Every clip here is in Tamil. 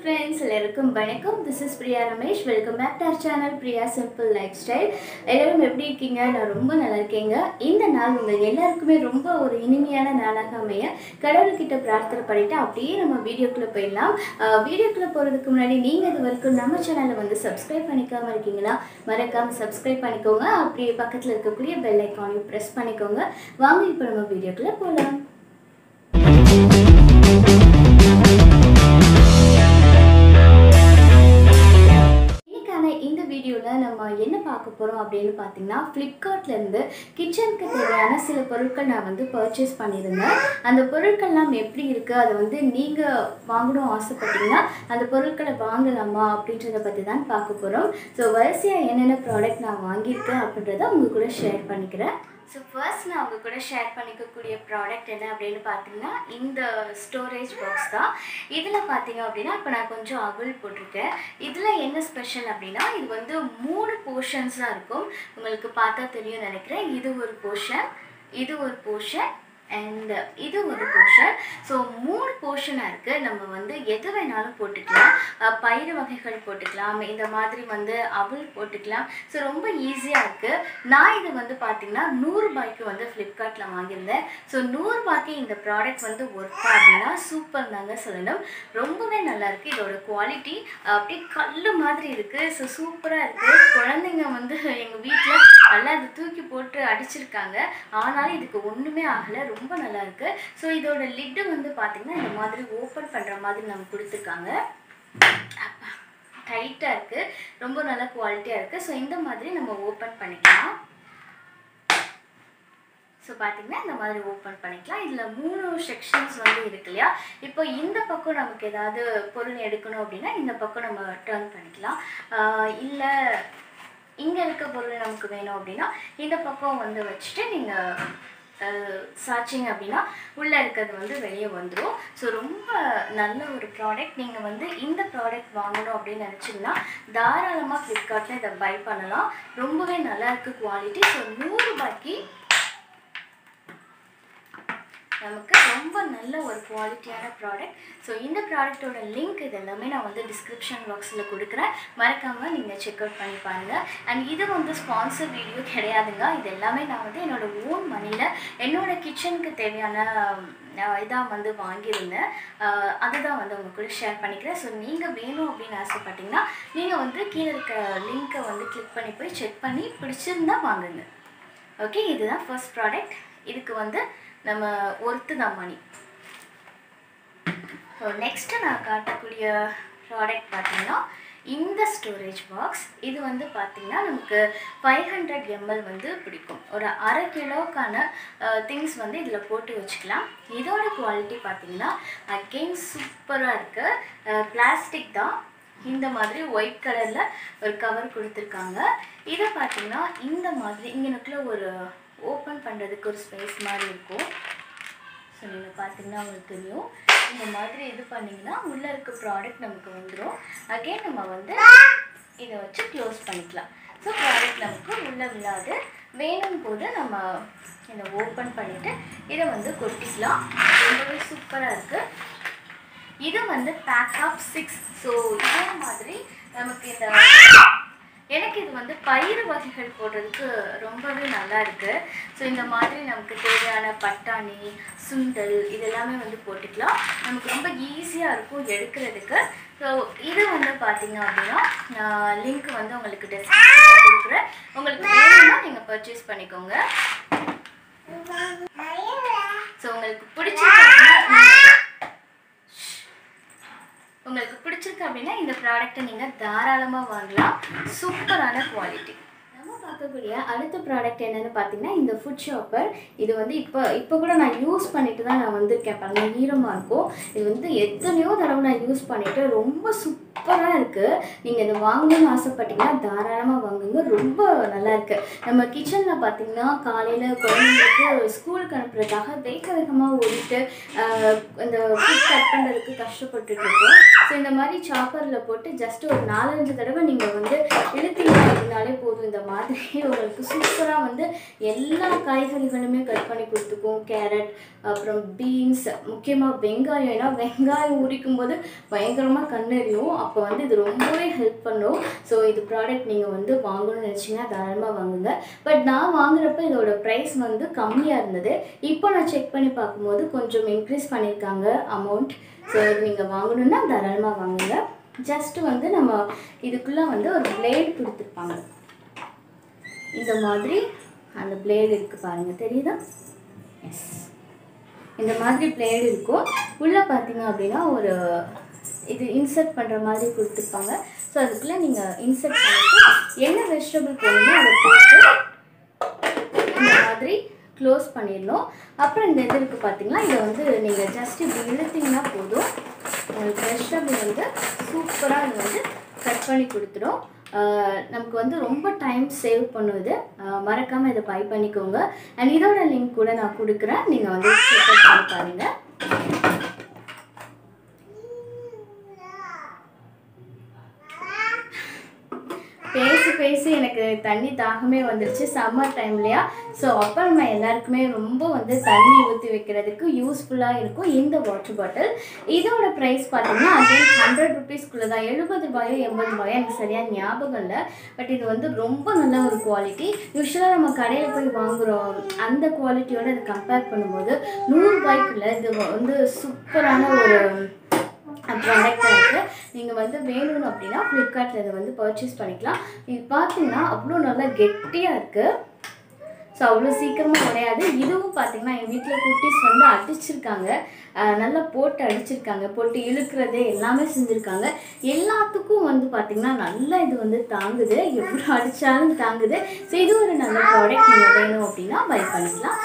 friends, எல்லாருக்கும் வணக்கம். This is Priya Ramesh. Welcome back to our channel Priya Simple Lifestyle. எல்லாரும் எப்படி இருக்கீங்க? நான் ரொம்ப நல்லா இருக்கேங்க. இந்த நாள் உங்க எல்லாருக்குமே ரொம்ப ஒரு இனிமையான நாளாக அமைய கடவுள்கிட்ட பிரார்த்தனை பண்ணிட்டு அப்படியே நம்ம வீடியோக்குள்ள போயிடலாம். வீடியோக்குள்ள போறதுக்கு முன்னாடி நீங்க இது வரைக்கும் நம்ம சேனலை வந்து சப்ஸ்கிரைப் பண்ணிக்காம இருக்கீங்களா? மறக்காம சப்ஸ்கிரைப் பண்ணிக்கோங்க. அப்படியே பக்கத்துல இருக்கக்கூடிய பெல் ஐகானையும் பிரஸ் பண்ணிக்கோங்க. வாங்க இப்போ நம்ம வீடியோக்குள்ள போகலாம். இந்த வீடியோவில் நம்ம என்ன பார்க்க போகிறோம் அப்படின்னு பார்த்தீங்கன்னா, ஃப்ளிப்கார்ட்லேருந்து கிச்சனுக்கு தேவையான சில பொருட்கள் நான் வந்து பர்ச்சேஸ் பண்ணியிருந்தேன். அந்த பொருட்கள்லாம் எப்படி இருக்குது, அதை வந்து நீங்கள் வாங்கணும் ஆசைப்பட்டீங்கன்னா அந்த பொருட்களை வாங்கலாமா அப்படின்றத பற்றி தான் பார்க்க போகிறோம். ஸோ வரிசையாக என்னென்ன ப்ராடக்ட் நான் வாங்கியிருக்கேன் அப்படின்றத உங்கள் கூட ஷேர் பண்ணிக்கிறேன். ஸோ ஃபர்ஸ்ட் நான் உங்கள் கூட ஷேர் பண்ணிக்கக்கூடிய ப்ராடக்ட் என்ன அப்படின்னு பார்த்தீங்கன்னா, இந்த ஸ்டோரேஜ் பாக்ஸ் தான். இதில் பார்த்தீங்க அப்படின்னா இப்போ நான் கொஞ்சம் அவல் போட்டிருக்கேன். இதில் என்ன ஸ்பெஷல் அப்படின்னா, இது வந்து 3 போர்ஷன்ஸாக இருக்கும். உங்களுக்கு பார்த்தா தெரியும் நினைக்கிறேன். இது ஒரு போர்ஷன், இது ஒரு போர்ஷன் அண்ட் இது ஒரு போர்ஷன். ஸோ 3 போர்ஷனாக இருக்குது. நம்ம வந்து எது வேணாலும் போட்டுக்கலாம். பயிறு வகைகள் போட்டுக்கலாம், இந்த மாதிரி வந்து அவல் போட்டுக்கலாம். ஸோ ரொம்ப ஈஸியாக இருக்குது. நான் இது வந்து பார்த்திங்கன்னா 100 ரூபாய்க்கு வந்து ஃப்ளிப்கார்ட்டில் வாங்கியிருந்தேன். ஸோ 100 ரூபாய்க்கு இந்த ப்ராடக்ட் வந்து ஒர்த்தா அப்படின்னா சூப்பர் தாங்க சொல்லணும். ரொம்பவே நல்லாயிருக்கு. இதோட குவாலிட்டி அப்படியே கல் மாதிரி இருக்குது. ஸோ சூப்பராக இருக்குது. குழந்தைங்க வந்து எங்கள் வீட்டில் நல்லா இது தூக்கி போட்டு அடிச்சிருக்காங்க. ஆனாலும் இதுக்கு ஒன்றுமே ஆகலை. ரொம்ப நல்லா இருக்கு. ஸோ இதோட லிட்டு வந்து பார்த்தீங்கன்னா இந்த மாதிரி ஓப்பன் பண்ணுற மாதிரி நம்ம கொடுத்துருக்காங்க. டைட்டாக இருக்குது, ரொம்ப நல்ல குவாலிட்டியாக இருக்குது. ஸோ இந்த மாதிரி நம்ம ஓப்பன் பண்ணிக்கலாம். ஸோ பார்த்தீங்கன்னா இந்த மாதிரி ஓப்பன் பண்ணிக்கலாம். இதில் 3 செக்ஷன்ஸ் வந்து இருக்கு இல்லையா? இப்போ இந்த பக்கம் நமக்கு ஏதாவது பொருள் எடுக்கணும் அப்படின்னா இந்த பக்கம் நம்ம டர்ன் பண்ணிக்கலாம். இல்லை இங்கே இருக்க பொருள் நமக்கு வேணும் அப்படின்னா இந்த பக்கம் வந்து வச்சுட்டு நீங்கள் சாச்சிங்க அப்படின்னா உள்ளே இருக்கிறது வந்து வெளியே வந்துடும். ஸோ ரொம்ப நல்ல ஒரு ப்ராடக்ட். நீங்கள் வந்து இந்த ப்ராடக்ட் வாங்கணும் அப்படின்னு நினச்சிங்கன்னா தாராளமாக ஃப்ளிப்கார்ட்டில் இதை பை பண்ணலாம். ரொம்பவே நல்லா இருக்குது குவாலிட்டி. ஸோ 100 ரூபாய்க்கு நமக்கு ரொம்ப நல்ல ஒரு குவாலிட்டியான ப்ராடக்ட். ஸோ இந்த ப்ராடக்டோட லிங்க் இது எல்லாமே நான் வந்து டிஸ்கிரிப்ஷன் பாக்ஸில் கொடுக்குறேன். மறக்காமல் நீங்கள் செக் அவுட் பண்ணி பாருங்கள். அண்ட் இது வந்து ஸ்பான்சர் வீடியோ கிடையாதுங்க. இது எல்லாமே நான் வந்து என்னோடய ஓன் மணியில் என்னோடய கிச்சனுக்கு தேவையான இதாக வந்து வாங்கியிருந்தேன். அதுதான் வந்து உங்கள் கூட ஷேர் பண்ணிக்கிறேன். ஸோ நீங்கள் வேணும் அப்படின்னு ஆசைப்பட்டீங்கன்னா நீங்கள் வந்து கீழே இருக்க லிங்க்கை வந்து கிளிக் பண்ணி போய் செக் பண்ணி பிடிச்சிருந்தா வாங்குங்க. ஓகே, இதுதான் ஃபர்ஸ்ட் ப்ராடக்ட். இதுக்கு வந்து நம்ம ஒர்த்து தான் மணி. ஸோ நெக்ஸ்ட்டு நான் காட்டக்கூடிய ப்ராடக்ட் பார்த்திங்கன்னா இந்த ஸ்டோரேஜ் பாக்ஸ். இது வந்து பார்த்திங்கன்னா நமக்கு 500 ml வந்து பிடிக்கும். ஒரு 1/2 கிலோக்கான திங்ஸ் வந்து இதில் போட்டு வச்சுக்கலாம். இதோட குவாலிட்டி பார்த்திங்கன்னா அகெயின் சூப்பராக இருக்குது. பிளாஸ்டிக் தான். இந்த மாதிரி ஒயிட் கலரில் ஒரு கவர் கொடுத்துருக்காங்க. இதை பார்த்திங்கன்னா இந்த மாதிரி இங்கனுக்குள்ளே ஒரு ஓப்பன் பண்ணுறதுக்கு ஒரு ஸ்பேஸ் மாதிரி இருக்கும். ஸோ நீங்கள் பார்த்தீங்கன்னா உங்களுக்கு தெரியும். இந்த மாதிரி இது பண்ணிங்கன்னா உள்ளே இருக்க ப்ராடக்ட் நமக்கு வந்துடும். அகெயின் நம்ம வந்து இதை வச்சு க்ளோஸ் பண்ணிக்கலாம். ஸோ ப்ராடக்ட் நமக்கு உள்ளே விழாது. வேணும் போது நம்ம இதை ஓப்பன் பண்ணிவிட்டு இதை வந்து கொட்டிக்கலாம். ரொம்பவே சூப்பராக இருக்குது. இது வந்து பேக் ஆஃப் 6. ஸோ இதே மாதிரி நமக்கு இந்த எனக்கு இது வந்து பயிறு வகைகள் போடுறதுக்கு ரொம்பவே நல்லா இருக்குது. ஸோ இந்த மாதிரி நமக்கு தேவையான பட்டாணி, சுண்டல் இதெல்லாமே வந்து போட்டுக்கலாம். நமக்கு ரொம்ப ஈஸியாக இருக்கும் எடுக்கிறதுக்கு. ஸோ இது வந்து பார்த்திங்க அப்படின்னா நான் லிங்க் வந்து உங்களுக்கு டிஸ்கிரிப்ஷனில் கொடுக்குறேன். உங்களுக்கு வேணும்னா நீங்கள் பர்ச்சேஸ் பண்ணிக்கோங்க. ஸோ உங்களுக்கு பிடிச்சிருக்கு அப்படின்னா இந்த ப்ராடக்ட்டை நீங்கள் தாராளமாக வாங்கலாம். சூப்பரான குவாலிட்டி. நம்ம பார்க்கக்கூடிய அடுத்த ப்ராடக்ட் என்னென்னு பார்த்தீங்கன்னா இந்த ஃபுட் ஷாப்பர். இது வந்து இப்போ கூட நான் யூஸ் பண்ணிட்டு தான் நான் வந்து கேட்பாங்க. ஈரமாக இருக்கும். இது வந்து எத்தனையோ தடவை நான் யூஸ் பண்ணிவிட்டு ரொம்ப சூப்பராக இருக்குது. நீங்கள் இதை வாங்கணும்னு ஆசைப்பட்டீங்கன்னா தாராளமாக வாங்குங்க. ரொம்ப நல்லாயிருக்கு. நம்ம கிச்சனில் பார்த்திங்கன்னா காலையில் குழந்தைங்களுக்கு ஸ்கூலுக்கு அனுப்புறதுக்காக வேகமாக ஓடிட்டு இந்த ஃபுட் கட் பண்ணுறதுக்கு கஷ்டப்பட்டுருக்கோம். ஸோ இந்த மாதிரி மாதிரி சாப்பரில் போட்டு ஜஸ்ட் ஒரு 4-5 தடவை நீங்கள் வந்து இழுத்தீங்க அப்படின்னாலே போதும். இந்த மாதிரி உங்களுக்கு சூப்பராக வந்து எல்லா காய்கறிகளுமே கட் பண்ணி கொடுத்துக்கும். கேரட், அப்புறம் பீன்ஸ், முக்கியமாக வெங்காயம். ஏன்னா வெங்காயம் உரிக்கும் போது பயங்கரமாக கண்ணெறியும். அப்போ வந்து இது ரொம்பவே ஹெல்ப் பண்ணும். ஸோ இது ப்ராடக்ட் நீங்கள் வந்து வாங்கணும்னு நினச்சிங்கன்னா தாராளமாக வாங்குங்க. பட் நான் வாங்குறப்ப இதோட ப்ரைஸ் வந்து கம்மியாக இருந்தது. இப்போ நான் செக் பண்ணி பார்க்கும்போது கொஞ்சம் இன்க்ரீஸ் பண்ணியிருக்காங்க அமௌண்ட். ஸோ இது நீங்கள் வாங்கணுன்னா தாராளமாக வாங்குங்க. ஜஸ்ட்டு வந்து நம்ம இதுக்குள்ளே வந்து ஒரு பிளேடு கொடுத்துருப்பாங்க. இந்த மாதிரி அந்த பிளேடு இருக்குது பாருங்கள், தெரியுதா? எஸ், இந்த மாதிரி பிளேடு இருக்கும். உள்ளே பார்த்தீங்க அப்படின்னா ஒரு இது இன்சர்ட் பண்ணுற மாதிரி கொடுத்துருப்பாங்க. ஸோ அதுக்குள்ளே நீங்கள் இன்சர்ட் பண்ணிவிட்டு என்ன வெஜிடபிள் போடணுமோ அதை போட்டு இந்த மாதிரி க்ளோஸ் பண்ணிடணும். அப்புறம் இந்த இது இருக்குது பார்த்தீங்களா, இதை வந்து நீங்கள் ஜஸ்ட் இப்படி இழுத்தீங்கன்னா போதும். உங்களுக்கு வெஜிடபிள் வந்து சூப்பராக இது வந்து கட் பண்ணி கொடுத்துடும். நமக்கு வந்து ரொம்ப டைம் சேவ் பண்ணுது. மறக்காமல் இதை பை பண்ணிக்கோங்க. அண்ட் இதோட லிங்க் கூட நான் கொடுக்குறேன், நீங்கள் வந்து செக் பண்ணி பாருங்கள். பேசி எனக்கு தண்ணி தாகமே வந்துடுச்சு சம்மர் டைம்லையா. ஸோ அப்போ நம்ம எல்லாருக்குமே ரொம்ப வந்து தண்ணி ஊற்றி வைக்கிறதுக்கு யூஸ்ஃபுல்லாக இருக்கும் இந்த வாட்டர் பாட்டில். இதோட ப்ரைஸ் பார்த்தீங்கன்னா அகைன் 100 ருபீஸ்க்குள்ளே தான். 70 ரூபாயோ 80 ரூபாயோ எனக்கு சரியாக ஞாபகம் இல்லை. பட் இது வந்து ரொம்ப நல்ல ஒரு குவாலிட்டி. யூஸ்வலாக நம்ம கடையில் போய் வாங்குகிறோம், அந்த குவாலிட்டியோடு அதை கம்பேர் பண்ணும்போது 100 ரூபாய்க்குள்ளே இது வந்து சூப்பரான ஒரு ப்ராடக்டாக இருக்குது. நீங்கள் வந்து வேணும்னு அப்படின்னா ஃப்ளிப்கார்ட்டில் இதை வந்து பர்ச்சேஸ் பண்ணிக்கலாம். இது பார்த்தீங்கன்னா அவ்வளோ நல்லா கெட்டியாக இருக்குது. ஸோ அவ்வளோ சீக்கிரமாக உடையாது. இதுவும் பார்த்திங்கன்னா எங்கள் வீட்டில் குட்டீஸ் வந்து அடிச்சிருக்காங்க, நல்லா போட்டு அடிச்சிருக்காங்க, போட்டு இழுக்கிறது எல்லாமே செஞ்சுருக்காங்க. எல்லாத்துக்கும் வந்து பார்த்திங்கன்னா நல்லா இது வந்து தாங்குது, எவ்வளோ அடித்தாலும் தாங்குது. ஸோ இது ஒரு நல்ல ப்ராடக்ட். நீங்கள் வேணும் அப்படின்னா பை பண்ணிக்கலாம்.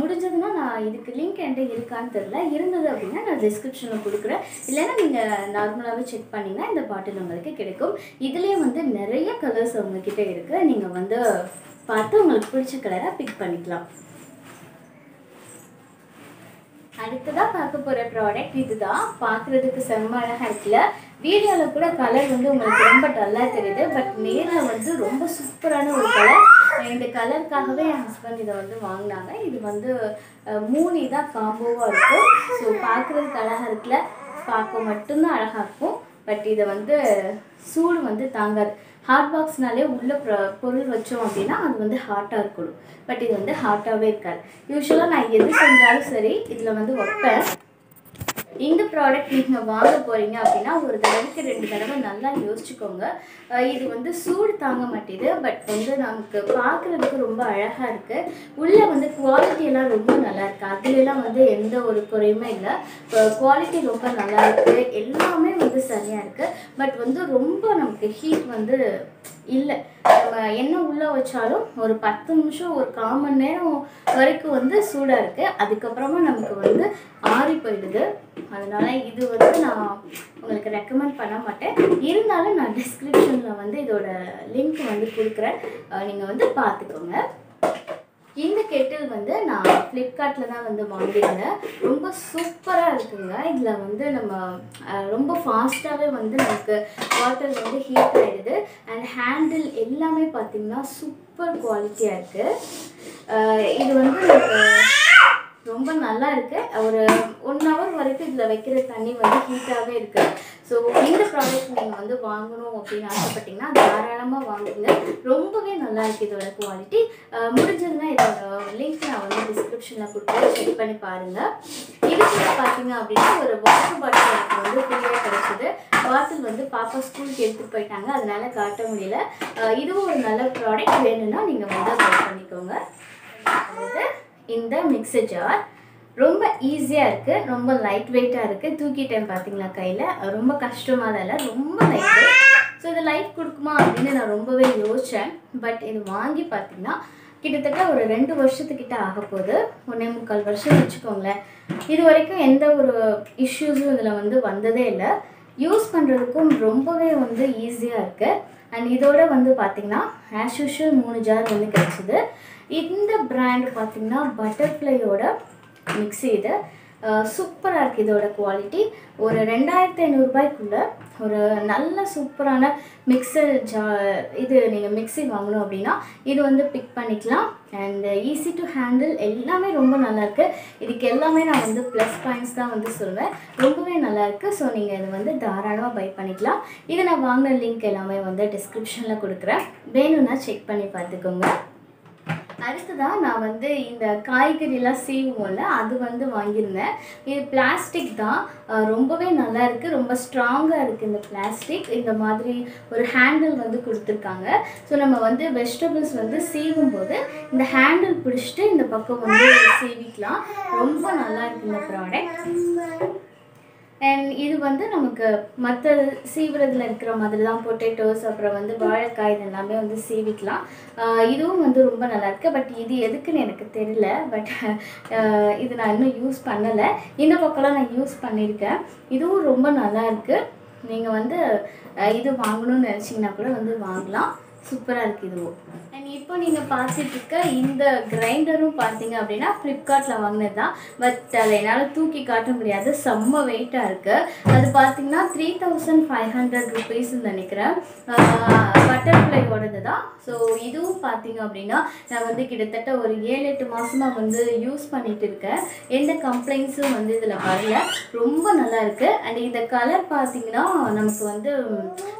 முடிஞ்சதுன்னா நான் இதுக்கு லிங்க் என்கிட்ட இருக்கான்னு தெரில, இருந்தது அப்படின்னா நான் டிஸ்கிரிப்ஷனில் கொடுக்குறேன். இல்லைன்னா நீங்கள் நார்மலாகவே செக் பண்ணிங்கன்னா இந்த பாட்டில் உங்களுக்கு கிடைக்கும். இதுலேயே வந்து நிறைய கலர்ஸ் உங்ககிட்ட இருக்குது. நீங்கள் வந்து பார்த்து உங்களுக்கு பிடிச்ச கலராக பிக் பண்ணிக்கலாம். அடுத்ததாக பார்க்க போகிற ப்ராடக்ட் இதுதான். பார்க்குறதுக்கு செம்ம அழகாக இருக்குல்ல. வீடியோவில் கூட கலர் வந்து உங்களுக்கு ரொம்ப டல்லாக தெரியுது, பட் நேரில் வந்து ரொம்ப சூப்பரான ஒரு கலர். இந்த கலருக்காகவே என் ஹஸ்பண்ட் இதை வந்து வாங்கினாங்க. இது வந்து 3 இதாக காம்போவாக இருக்கும். ஸோ பார்க்குறதுக்கு அழகாக இருக்குல்ல, பார்க்க மட்டும்தான் அழகாக இருக்கும். பட் இதை வந்து சூடு வந்து தாங்காது. ஹாட் பாக்ஸ்னாலே உள்ள பொருள் வச்சோம் அப்படின்னா அது வந்து ஹாட்டாக இருக்கணும். பட் இது வந்து ஹாட்டாகவே இருக்காது. யூஸ்வலாக நான் எது செஞ்சாலும் சரி இதில் வந்து வைப்பேன். இந்த ப்ராடக்ட் நீங்கள் வாங்க போகிறீங்க அப்படின்னா ஒரு தடவைக்கு 2 தடவை நல்லா யோசிச்சுக்கோங்க. இது வந்து சூடு தாங்க மாட்டேது, பட் வந்து நமக்கு பார்க்குறதுக்கு ரொம்ப அழகாக இருக்குது. உள்ளே வந்து குவாலிட்டியெல்லாம் ரொம்ப நல்லா இருக்குது. அதுலலாம் வந்து எந்த ஒரு குறையுமே இல்லை. குவாலிட்டி ரொம்ப நல்லா இருக்குது, எல்லாமே வந்து சரியாக இருக்குது. பட் வந்து ரொம்ப நமக்கு ஹீட் வந்து இல்லை. நம்ம என்ன உள்ளே வச்சாலும் ஒரு 10 நிமிஷம், ஒரு 1/4 மணி நேரம் வரைக்கும் வந்து சூடாக இருக்குது. அதுக்கப்புறமா நமக்கு வந்து ஆறி போயிடுது. அதனால் இது வந்து நான் உங்களுக்கு ரெக்கமெண்ட் பண்ண மாட்டேன். இருந்தாலும் நான் டிஸ்கிரிப்ஷனில் வந்து இதோட லிங்க் வந்து கொடுக்குறேன், நீங்கள் வந்து பார்த்துக்கோங்க. இந்த கெட்டில் வந்து நான் ஃப்ளிப்கார்ட்டில் தான் வந்து வாங்கியிருந்தேன். ரொம்ப சூப்பராக இருக்குங்க. இதில் வந்து நம்ம ரொம்ப ஃபாஸ்ட்டாகவே வந்து நமக்கு வாட்டர் வந்து ஹீட் ஆகிடுது. அண்ட் ஹேண்டில் எல்லாமே பார்த்திங்கன்னா சூப்பர் குவாலிட்டியாக இருக்குது. இது வந்து ரொம்ப நல்லா இருக்குது. ஒரு 1 ஹவர் வரைக்கும் இதில் வைக்கிற தண்ணி வந்து ஹீட்டாகவே இருக்குது. ஸோ இந்த ப்ராடக்ட் நீங்கள் வந்து வாங்கணும் அப்படின்னு ஆசைப்பட்டீங்கன்னா தாராளமாக வாங்குங்க. ரொம்பவே நல்லா இருக்குது இதோட குவாலிட்டி. முடிஞ்சதுன்னா இதோட லிங்க் நான் வந்து டிஸ்கிரிப்ஷனில் கொடுத்து செக் பண்ணி பாருங்கள். இதுக்கு பார்த்தீங்க அப்படின்னா ஒரு வாட்டர் பாட்டில் எனக்கு வந்து ஃப்ரீயாக கிடச்சிது. பாட்டில் வந்து பாப்பா ஸ்கூலுக்கு எடுத்துகிட்டு போயிட்டாங்க, அதனால் காட்ட முடியல. இதுவும் ஒரு நல்ல ப்ராடக்ட். வேணும்னா நீங்கள் வந்து பை பண்ணிக்கோங்க. இந்த மிக்ஸர் ஜார் ரொம்ப ஈஸியாக இருக்குது, ரொம்ப லைட் வெயிட்டாக இருக்குது. தூக்கிட்டேன் பார்த்தீங்களா கையில், ரொம்ப கஷ்டமாக இல்லை, ரொம்ப லைட் வெயிட். ஸோ இது லைஃப் கொடுக்குமா அப்படின்னு நான் ரொம்பவே யோசித்தேன். பட் இது வாங்கி பார்த்தீங்கன்னா கிட்டத்தட்ட ஒரு 2 வருஷத்துக்கிட்ட ஆக போகுது. 1.25 வருஷம் வச்சுக்கோங்களேன். இது வரைக்கும் எந்த ஒரு இஷ்யூஸும் இதில் வந்து வந்ததே இல்லை. யூஸ் பண்ணுறதுக்கும் ரொம்பவே வந்து ஈஸியாக இருக்குது. அண்ட் இதோட வந்து பார்த்திங்கன்னா ஆஸ் யூஷுவல் 3 ஜார் வந்து கிடச்சிது. இந்த பிராண்ட் பார்த்திங்கன்னா பட்டர்ஃப்ளையோட மிக்ஸி இது. சூப்பராக இருக்குது இதோட குவாலிட்டி. ஒரு 2500 ரூபாய்க்குள்ள ஒரு நல்ல சூப்பரான மிக்சர் இது நீங்கள் மிக்ஸி வாங்கணும் அப்படின்னா இது வந்து பிக் பண்ணிக்கலாம். அண்ட் ஈஸி டு ஹேண்டில், எல்லாமே ரொம்ப நல்லாயிருக்கு. இதுக்கு எல்லாமே நான் வந்து ப்ளஸ் பாயிண்ட்ஸ் தான் வந்து சொல்வேன். ரொம்பவே நல்லாயிருக்கு. ஸோ நீங்கள் இது வந்து தாராளமாக பை பண்ணிக்கலாம். இதை நான் வாங்கின லிங்க் எல்லாமே வந்து டிஸ்கிரிப்ஷனில் கொடுக்குறேன், வேணும்னா செக் பண்ணி பார்த்துக்கோங்க. அடுத்ததாக நான் வந்து இந்த காய்கறிலாம் சீவுவோம்ல அது வந்து வாங்கியிருந்தேன். இது பிளாஸ்டிக் தான், ரொம்பவே நல்லா இருக்குது, ரொம்ப ஸ்ட்ராங்காக இருக்குது இந்த பிளாஸ்டிக். இந்த மாதிரி ஒரு ஹேண்டில் வந்து கொடுத்துருக்காங்க. ஸோ நம்ம வந்து வெஜிடபிள்ஸ் வந்து சீவும்போது இந்த ஹேண்டில் பிடிச்சிட்டு இந்த பக்கம் வந்து சீவிக்கலாம். ரொம்ப நல்லா இருக்குது இந்த ப்ராடக்ட். அண்ட் இது வந்து நமக்கு மற்ற சீவுறதுல இருக்கிற மாதிரி தான், பொட்டேட்டோஸ் அப்புறம் வந்து வாழைக்காய் இது எல்லாமே வந்து சீவிக்கலாம். இதுவும் வந்து ரொம்ப நல்லாயிருக்கு. பட் இது எதுக்குன்னு எனக்கு தெரியல. பட் இது நான் இன்னும் யூஸ் பண்ணலை. இந்த பக்கம்லாம் நான் யூஸ் பண்ணியிருக்கேன். இதுவும் ரொம்ப நல்லாயிருக்கு. நீங்கள் வந்து இது வாங்கணும்னு நினச்சிங்கன்னா கூட வந்து வாங்கலாம். சூப்பராக இருக்குது இதுவும். அண்ட் இப்போ நீங்கள் பார்த்துட்ருக்க இந்த கிரைண்டரும் பார்த்தீங்க அப்படின்னா ஃப்ளிப்கார்ட்டில் வாங்கினது தான். பட் அதை என்னால் தூக்கி காட்ட முடியாது, செம்ம வெயிட்டாக இருக்குது. அது பார்த்திங்கன்னா 3500 ருபீஸ்ன்னு நினைக்கிறேன். பட்டர்ஃப்ளையோடது தான். ஸோ இதுவும் பார்த்திங்க அப்படின்னா நான் வந்து கிட்டத்தட்ட ஒரு 7-8 மாதமாக வந்து யூஸ் பண்ணிகிட்டு இருக்கேன். எந்த கம்ப்ளைண்ட்ஸும் வந்து இதில் வரல. ரொம்ப நல்லா இருக்குது. அண்ட் இந்த கலர் பார்த்திங்கன்னா நமக்கு வந்து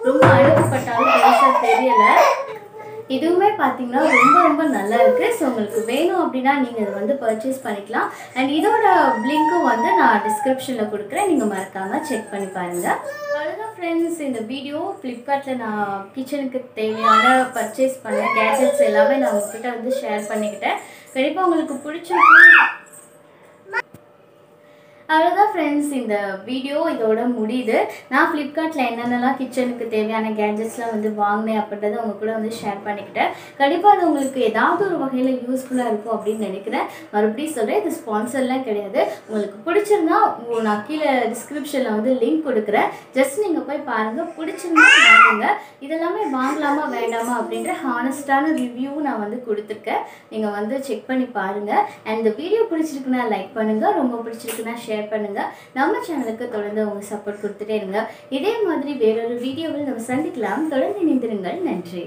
ரொம்ப அழுக்கப்பட்டாலும் பெருசாக தெரியலை. இதுவுமே பார்த்தீங்கன்னா ரொம்ப ரொம்ப நல்லா இருக்குது. ஸோ உங்களுக்கு வேணும் அப்படின்னா நீங்கள் இதை வந்து பர்ச்சேஸ் பண்ணிக்கலாம். அண்ட் இதோட லிங்க்கும் வந்து நான் டிஸ்கிரிப்ஷனில் கொடுக்குறேன், நீங்கள் மறக்காமல் செக் பண்ணி பாருங்கள். அவ்வளோதான் ஃப்ரெண்ட்ஸ், இந்த வீடியோ ஃப்ளிப்கார்ட்டில் நான் கிச்சனுக்கு தேவையான பர்ச்சேஸ் பண்ண கேஜெட்ஸ் எல்லாமே நான் உங்ககிட்ட வந்து ஷேர் பண்ணிக்கிட்டேன். கண்டிப்பாக உங்களுக்கு பிடிச்சிருக்கும். அவ்வளோதான் ஃப்ரெண்ட்ஸ், இந்த வீடியோ இதோட முடியுது. நான் ஃப்ளிப்கார்ட்டில் என்னென்னலாம் கிச்சனுக்கு தேவையான கேஜெட்ஸ்லாம் வந்து வாங்கினேன் அப்படின்றத உங்க கூட வந்து ஷேர் பண்ணிக்கிட்டேன். கண்டிப்பாக அது உங்களுக்கு ஏதாவது ஒரு வகையில் யூஸ்ஃபுல்லாக இருக்கும் அப்படின்னு நினைக்கிறேன். மறுபடியும் சொல்கிறேன், இது ஸ்பான்சர்லாம் கிடையாது. உங்களுக்கு பிடிச்சிருந்தா நான் கீழே டிஸ்கிரிப்ஷனில் வந்து லிங்க் கொடுக்குறேன். ஜஸ்ட் நீங்கள் போய் பாருங்கள், பிடிச்சிருந்தா வாங்குங்க. இதெல்லாமே வாங்கலாமா வேண்டாமா அப்படின்ற ஹானஸ்டான ரிவ்யூவும் நான் வந்து கொடுத்துருக்கேன். நீங்கள் வந்து செக் பண்ணி பாருங்கள். அண்ட் இந்த வீடியோ பிடிச்சிருக்குன்னா லைக் பண்ணுங்கள், ரொம்ப பிடிச்சிருக்குன்னா ஷேர் பண்ணுங்க. நம்ம சேனலுக்கு தொடர்ந்து உங்க சப்போர்ட் கொடுத்துட்டே இருங்க. இதே மாதிரி வேறொரு வீடியோவில் நம்ம சந்திக்கலாம். தொடர்ந்து இணைந்திருங்கள். நன்றி.